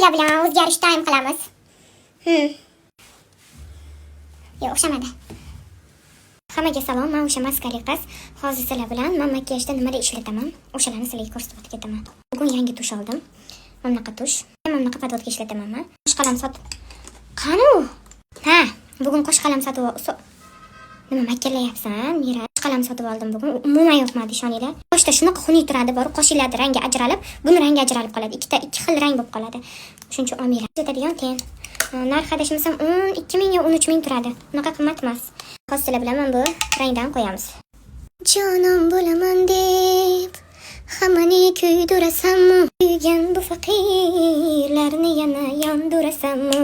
sizlar bilan o'zgarish time qilamiz. Yo'q, o'xshamadi. Hammaga salom, men o'sha maskali qiz. Hozir sizlar bilan men makiyajda nimada ishlataman, o'shalarni sizlarga ko'rsatib ketaman. Bugun yangi tush oldim. Mana bunaqa tush. Mana bunaqa podvodga ishlataman men. Qo'sh qalam sotib. Qani u? Ha, bugun qo'sh qalam sotib nima makiyalayapsan? Mira, qo'sh qalam sotib oldim bugun. Umuman yoqmadi, ishoninglar. Qo'shda shunaqa xunuk turadi, borib qo'shiladi, rangi ajralib, buni rangi ajralib qoladi. Ikki xil rang bo'lib qoladi. Shuncha Amira. Sotadigan ten. Narx adashmasam 12.000 yo 13.000 turadi. Unaqa qimmat emas. Hozir sizlar bilan mana bu rangdan qo'yamiz. Jonim bo'laman deb hammani kuydirasanmi? Kuygan bu faqirlarni yana yondirasanmi?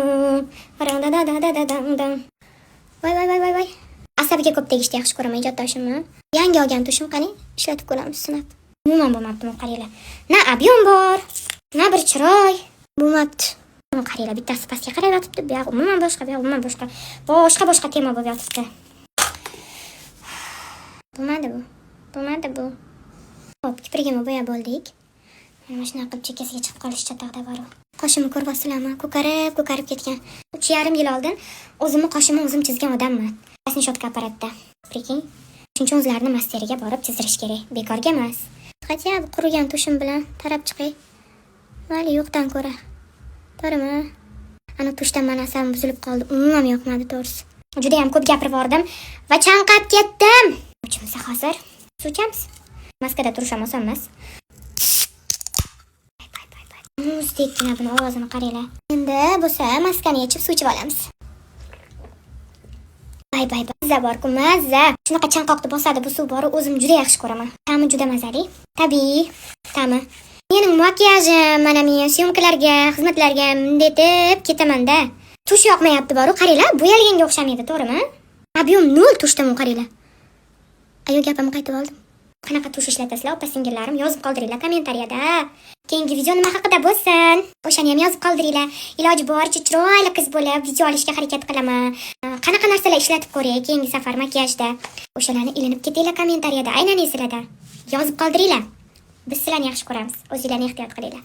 Voy. Asabiga ko'p tegishni yaxshi ko'raman, ijoddoshimni. Yangi olgan tushim qani, ishlatib ko'ramiz, sinab. Umuman bo'lmabdi, qaranglar. Na ob'yom bor, na bir chiroy bo'lmabdi. Qaranglar, bittasi pastga qarab yotibdi, bu yoq umuman boshqa, bu yoq umuman boshqa. Boshqa tema bo'lib yotibdi. Bo'lmadi bu. Xo'p, kiprigimni bo'yab bo'ldik. Mana shunaqa qilib chekkasiga chiqib qolish chataqda bor. Qoshimni ko'ryapsizlarmi? Ko'karib ketgan. 3,5 yil oldin o'zimni qoshimni o'zim chizgan odamman. Rasnishotka apparatda. Preking. Shuncha o'zlarini masteriga borib chizirish kerak. Bekorga emas. Hatya qurigan tushim bilan tarab chiqay. Vali yo'qdan ko'ra. To'g'rimi? Ana tushdan mana asabim buzilib qoldi. Umuman yoqmadi to'g'risi. Juda ham ko'p gapirib bordim va chanqab ketdim. Uchimsa hozir suvchamiz. Maskada turish ham oson emas. Muzdekgina buni ovozini qaranglar. Endi bo'lsa maskani yechib suv ichib olamiz. Bay. Mazza bor-ku, mazza. Shunaqa chanqoqni bosadi bu suv bor, o'zim juda yaxshi ko'raman. Ta'mi juda mazali. Tabiiy ta'mi. Mening makiyajim, mana men syomkalarga, xizmatlarga deb ketaman-da. Tush yoqmayapti bor-ku, qaranglar, bo'yalganga o'xshamaydi, to'g'rimi? Ob'yom 0 tushdan qaranglar. Ayo gapimni qaytib oldim. Qanaqa tush ishlatasizlar, opa-singillarim, yozib qoldiringlar kommentariyada. Keyingi video nima haqida bo'lsin, o'shani ham yozib qoldiringlar. Iloji boricha chiroyli qiz bo'lib video olishga harakat qilaman. Qanaqa narsalar ishlatib ko'ray keyingi safar makiyajda. O'shalarni ilinib ketinglar kommentariyada, aynan esinglarda. Yozib qoldiringlar. Biz sizlarni yaxshi ko'ramiz. O'zingizlarni ehtiyot qilinglar.